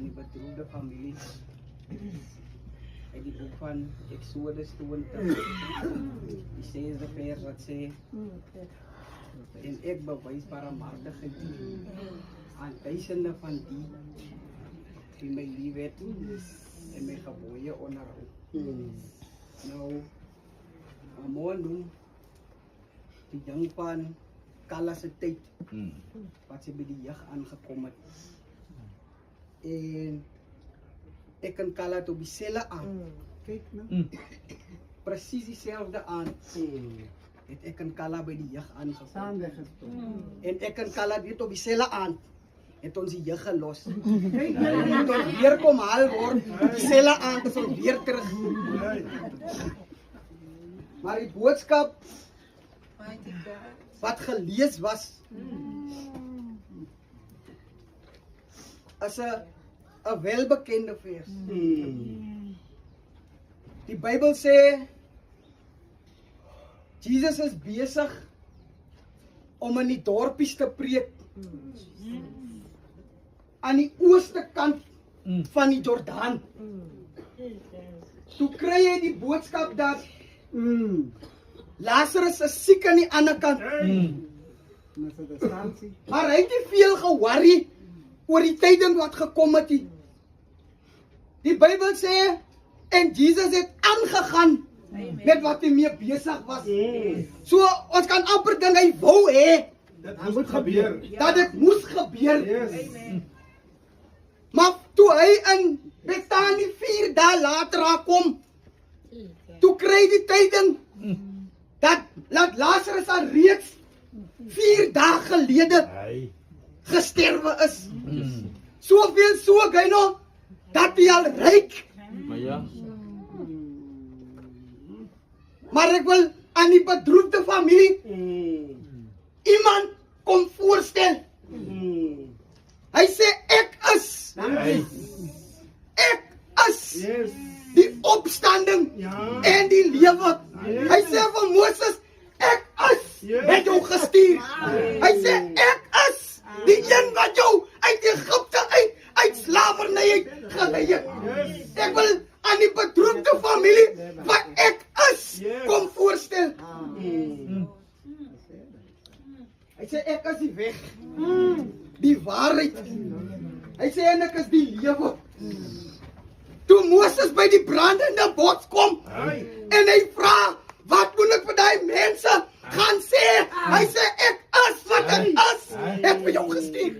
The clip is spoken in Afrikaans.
aan die bedroefde familie. Uit die boek van Exodus 20, die 6de vers wat sê, en ek bewys barmhartigheid aan duisende van die my lief het en my gebooie onderhou. Nou, morgen doen die jong van Kalla se tyd, wat sy by die jeug aangekom het. En ek en Kalla het op dieselfde aan. Kyk nou. Presies dieselfde aan. Het ek en Kalla by die jeug aangekom. En ek en Kalla het op dieselfde aan. Het ons die jeug gelos. En tot weer kom haal word, dieselfde aan, het ons weer terug. Maar die boodskap wat gelees was, as 'n welbekende vers. Die Bybel sê, Jesus is besig om in die dorpies te preek, aan die ooste kant van die Jordaan. Toe kry hy die boodskap dat Lazarus is siek aan die ander kant. Maar hy het nie veel geworry oor die tyding wat gekom het. Die Bybel sê, en Jesus het aangegaan met wat hy mee besig was. So, ons kan amper dink, hy wou hê, Dat moet gebeur. dat dit moes gebeur. Maar toe hy in Bethanie 4 dae later aankom, toe kry die tyding, dat Lazarus al reeds 4 dae gelede gesterwe is. Soveel so hy nog, dat hy al ryk. Maar ek wil aan die bedroefde familie iemand kom voorstel. Hy sê, ek is die opstanding en die lewe. Hy sê vir Moses, ek is het jou gestuur. Hy sê, ek is die een wat jou uit Egypte uit slavernij uit gelei het. Ek wil aan die bedroefde familie wat ek is kom voorstel. Hy sê, ek is die weg, die waarheid. Hy sê, en ek is die lewe. Toe Moses by die brandende bots kom, en hy vra, wat moet ek vir die mense gaan sê? Hy sê, ek is wat ek is, het vir jou gestuur.